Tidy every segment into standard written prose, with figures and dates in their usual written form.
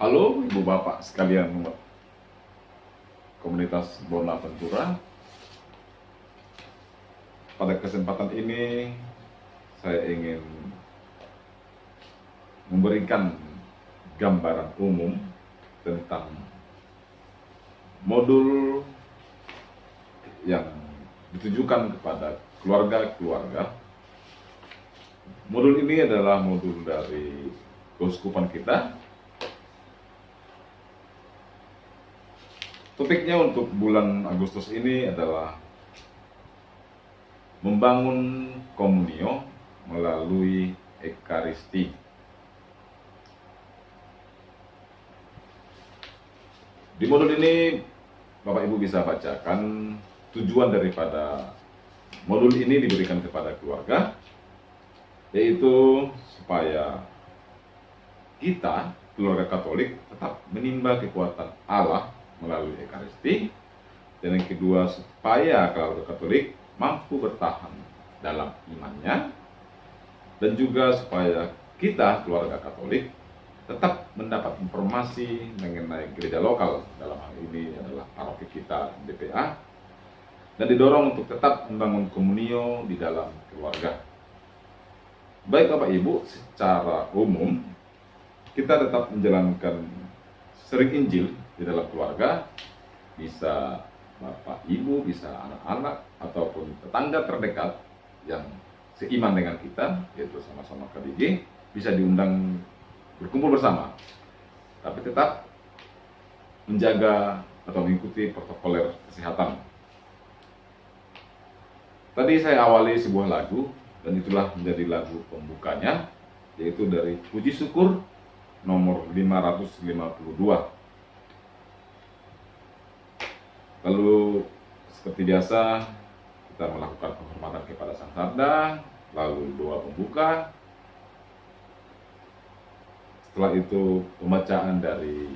Halo Ibu Bapak sekalian komunitas Bona Ventura. Pada kesempatan ini saya ingin memberikan gambaran umum tentang modul yang ditujukan kepada keluarga-keluarga. Modul ini adalah modul dari keuskupan kita. Topiknya untuk bulan Agustus ini adalah membangun komunio melalui Ekaristi. Di modul ini Bapak Ibu bisa bacakan tujuan daripada modul ini diberikan kepada keluarga, yaitu supaya kita, keluarga Katolik, tetap menimba kekuatan Allah melalui Ekaristi. Dan yang kedua, supaya keluarga Katolik mampu bertahan dalam imannya, dan juga supaya kita, keluarga Katolik, tetap mendapat informasi mengenai gereja lokal, dalam hal ini adalah paroki kita DPA, dan didorong untuk tetap membangun komunio di dalam keluarga. Baik Bapak Ibu, secara umum kita tetap menjalankan sering Injil di dalam keluarga, bisa Bapak Ibu, bisa anak-anak ataupun tetangga terdekat yang seiman dengan kita, yaitu sama-sama KBG, bisa diundang berkumpul bersama, tapi tetap menjaga atau mengikuti protokoler kesehatan. Tadi saya awali sebuah lagu, dan itulah menjadi lagu pembukanya, yaitu dari Puji Syukur nomor 552. Lalu seperti biasa kita melakukan penghormatan kepada Sang Sabda, lalu doa pembuka. Setelah itu pembacaan dari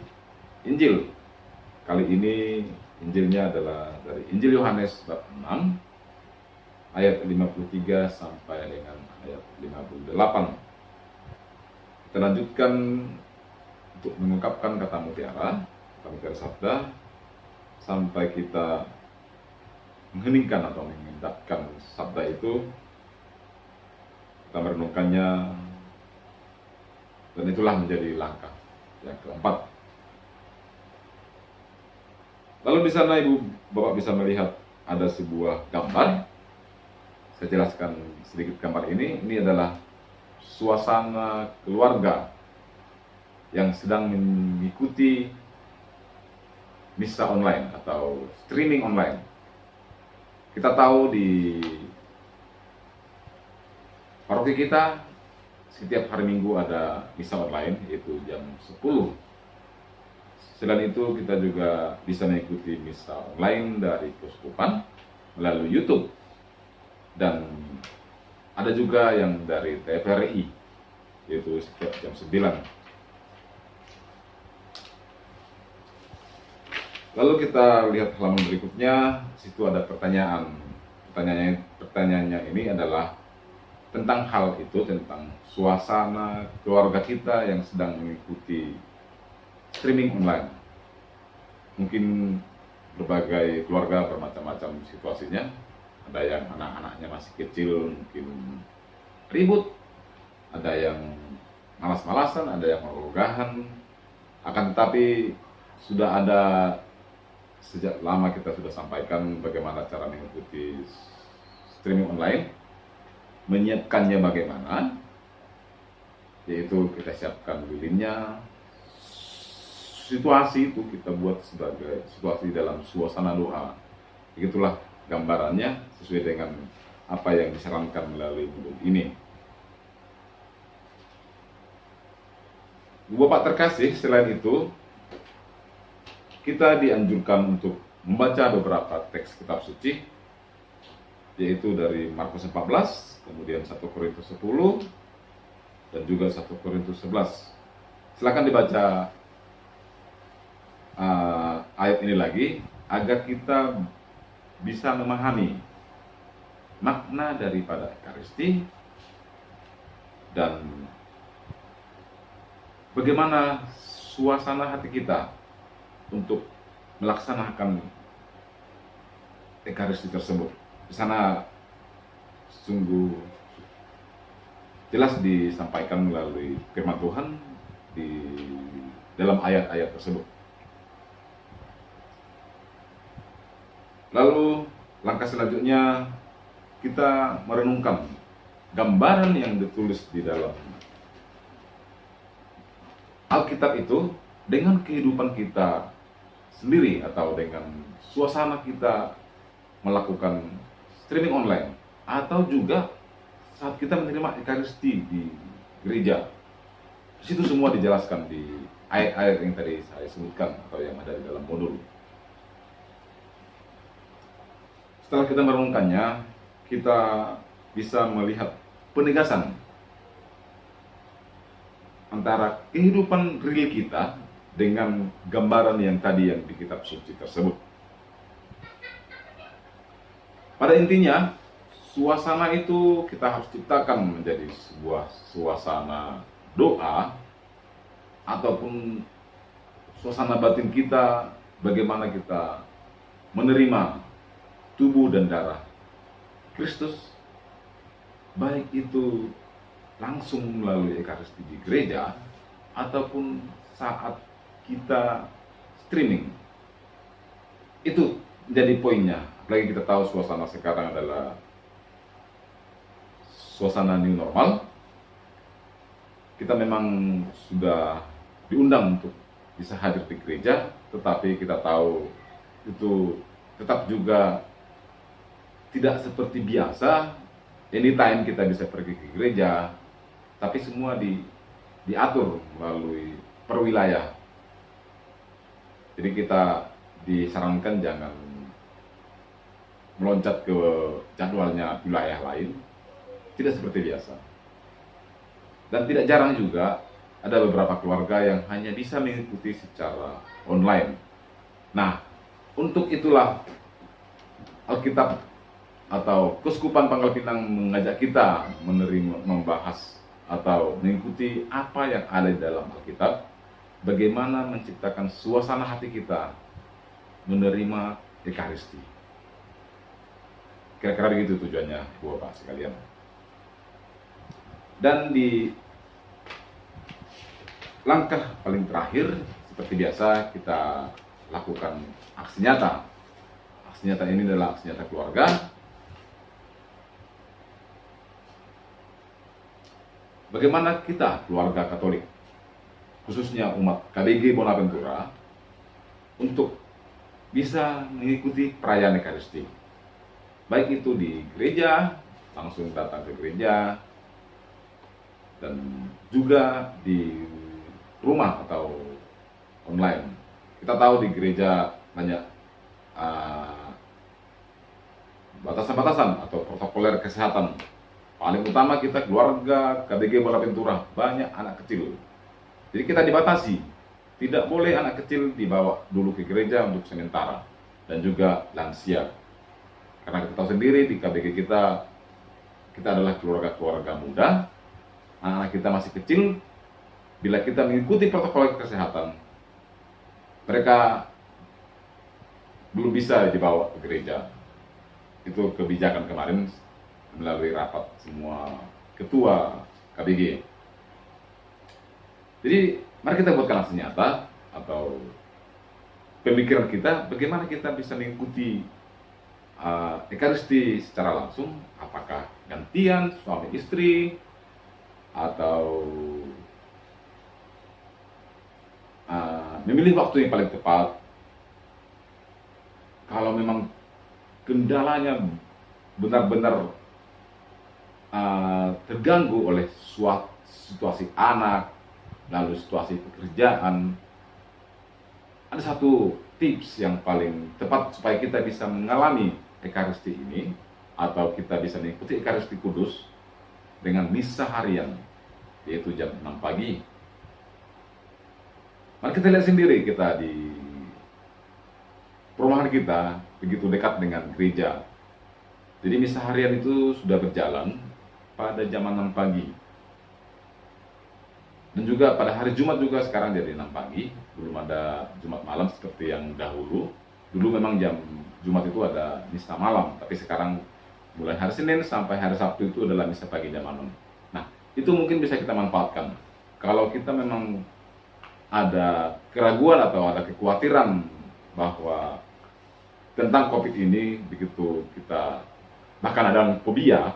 Injil. Kali ini Injilnya adalah dari Injil Yohanes bab 6 ayat 53 sampai dengan ayat 58. Kita lanjutkan untuk mengungkapkan kata mutiara sabda, sampai kita mengheningkan atau mengendapkan sabda itu. Kita merenungkannya, dan itulah menjadi langkah yang keempat. Lalu di sana Ibu Bapak bisa melihat ada sebuah gambar. Saya jelaskan sedikit gambar ini. Ini adalah suasana keluarga yang sedang mengikuti misa online atau streaming online. Kita tahu di paroki kita setiap hari Minggu ada misa online, yaitu jam 10. Selain itu kita juga bisa mengikuti misa online dari keuskupan melalui YouTube, dan ada juga yang dari TVRI, yaitu setiap jam 9. Lalu kita lihat halaman berikutnya, situ ada pertanyaan. Pertanyaannya ini adalah tentang hal itu, tentang suasana keluarga kita yang sedang mengikuti streaming online. Mungkin berbagai keluarga bermacam-macam situasinya. Ada yang anak-anaknya masih kecil, mungkin ribut. Ada yang malas-malasan, ada yang ogahan. Akan tetapi sudah ada, sejak lama kita sudah sampaikan bagaimana cara mengikuti streaming online. Menyiapkannya bagaimana, yaitu kita siapkan lilinnya. Situasi itu kita buat sebagai situasi dalam suasana doa. Begitulah gambarannya sesuai dengan apa yang disarankan melalui modul ini. Bapak terkasih, selain itu kita dianjurkan untuk membaca beberapa teks kitab suci, yaitu dari Markus 14, kemudian 1 Korintus 10, dan juga 1 Korintus 11. Silakan dibaca ayat ini lagi, agar kita bisa memahami makna daripada Ekaristi dan bagaimana suasana hati kita untuk melaksanakan Ekaristi tersebut. Di sana sungguh jelas disampaikan melalui firman Tuhan di dalam ayat-ayat tersebut. Lalu langkah selanjutnya kita merenungkan gambaran yang ditulis di dalam Alkitab itu dengan kehidupan kita sendiri atau dengan suasana kita melakukan streaming online atau juga saat kita menerima Ekaristi di gereja. Di situ semua dijelaskan di ayat-ayat yang tadi saya sebutkan atau yang ada di dalam modul. Setelah kita merenungkannya, kita bisa melihat penegasan antara kehidupan real kita dengan gambaran yang tadi yang di kitab suci tersebut. Pada intinya, suasana itu kita harus ciptakan menjadi sebuah suasana doa ataupun suasana batin kita, bagaimana kita menerima tubuh dan darah Kristus, baik itu langsung melalui Ekaristi di gereja ataupun saat kita streaming. Itu jadi poinnya. Apalagi kita tahu suasana sekarang adalah suasana new normal. Kita memang sudah diundang untuk bisa hadir di gereja, tetapi kita tahu itu tetap juga tidak seperti biasa. Anytime kita bisa pergi ke gereja, tapi semua diatur melalui perwilayah. Jadi kita disarankan jangan meloncat ke jadwalnya wilayah lain, tidak seperti biasa. Dan tidak jarang juga ada beberapa keluarga yang hanya bisa mengikuti secara online. Nah, untuk itulah Alkitab atau Keuskupan Pangkal Pinang mengajak kita membahas atau mengikuti apa yang ada di dalam Alkitab, bagaimana menciptakan suasana hati kita menerima Ekaristi. Kira-kira begitu tujuannya, Bu Bapak sekalian. Dan di langkah paling terakhir, seperti biasa kita lakukan aksi nyata. Aksi nyata ini adalah aksi nyata keluarga. Bagaimana kita, keluarga Katolik, khususnya umat KBG Bonaventura, untuk bisa mengikuti perayaan Ekaristi. Baik itu di gereja, langsung datang ke gereja, dan juga di rumah atau online. Kita tahu di gereja banyak batasan-batasan atau protokoler kesehatan. Paling utama kita keluarga KBG Bonaventura, banyak anak kecil. Jadi kita dibatasi, tidak boleh anak kecil dibawa dulu ke gereja untuk sementara, dan juga lansia. Karena kita tahu sendiri di KBG kita adalah keluarga-keluarga muda, anak kita masih kecil. Bila kita mengikuti protokol kesehatan, mereka belum bisa dibawa ke gereja. Itu kebijakan kemarin melalui rapat semua ketua KBG. Jadi mari kita buatkan aksi nyata atau pemikiran kita, bagaimana kita bisa mengikuti Ekaristi secara langsung, apakah gantian suami istri atau memilih waktu yang paling tepat. Kalau memang kendalanya benar-benar terganggu oleh suatu situasi anak, lalu situasi pekerjaan, ada satu tips yang paling tepat supaya kita bisa mengalami Ekaristi ini, atau kita bisa mengikuti Ekaristi Kudus dengan misa harian, yaitu jam 6 pagi. Mari kita lihat sendiri, kita di perumahan kita begitu dekat dengan gereja. Jadi misa harian itu sudah berjalan pada jam 6 pagi. Dan juga pada hari Jumat juga sekarang jadi 6 pagi, belum ada Jumat malam seperti yang dahulu. Dulu memang jam Jumat itu ada misa malam, tapi sekarang mulai hari Senin sampai hari Sabtu itu adalah misa pagi jam 6. Nah, itu mungkin bisa kita manfaatkan. Kalau kita memang ada keraguan atau ada kekhawatiran bahwa tentang COVID ini, begitu kita bahkan ada fobia,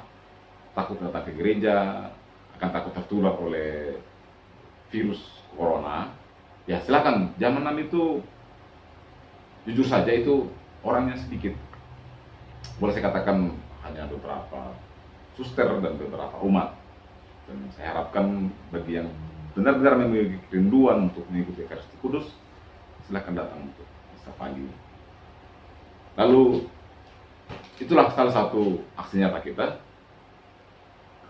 takut datang ke gereja, akan takut tertular oleh virus corona, ya silakan. Jam 6 itu jujur saja itu orangnya sedikit. Boleh saya katakan hanya beberapa suster dan beberapa umat. Dan saya harapkan bagi yang benar-benar memiliki kerinduan untuk mengikuti Ekaristi Kudus, silakan datang untuk misa pagi. Lalu itulah salah satu aksi nyata kita.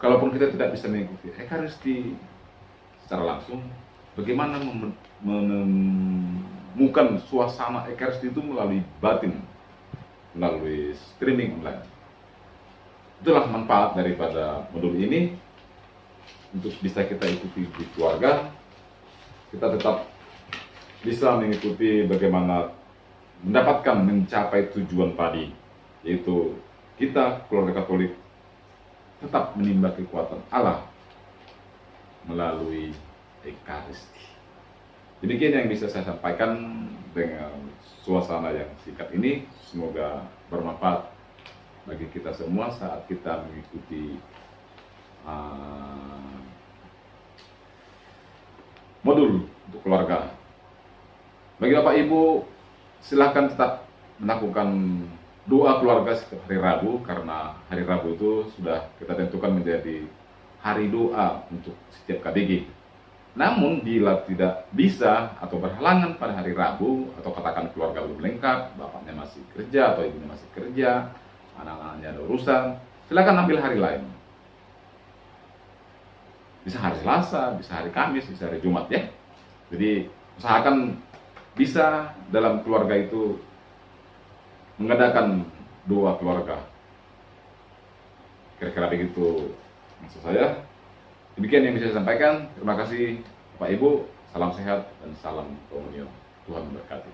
Kalaupun kita tidak bisa mengikuti Ekaristi secara langsung, bagaimana menemukan suasana Ekaristi itu melalui batin, melalui streaming online. Itulah manfaat daripada modul ini, untuk bisa kita ikuti di keluarga. Kita tetap bisa mengikuti bagaimana mendapatkan mencapai tujuan tadi, yaitu kita keluarga Katolik tetap menimba kekuatan Allah melalui Ekaristi. Demikian yang bisa saya sampaikan dengan suasana yang singkat ini. Semoga bermanfaat bagi kita semua saat kita mengikuti modul untuk keluarga. Bagi Bapak Ibu, silahkan tetap melakukan doa keluarga setiap hari Rabu, karena hari Rabu itu sudah kita tentukan menjadi hari doa untuk setiap KBG. Namun bila tidak bisa atau berhalangan pada hari Rabu, atau katakan keluarga belum lengkap, bapaknya masih kerja atau ibunya masih kerja, anak-anaknya ada urusan, silakan ambil hari lain. Bisa hari Selasa, bisa hari Kamis, bisa hari Jumat ya. Jadi usahakan bisa dalam keluarga itu mengadakan doa keluarga. Kira-kira begitu maksud saya. Demikian yang bisa saya sampaikan. Terima kasih Bapak Ibu. Salam sehat dan salam komunion. Tuhan memberkati.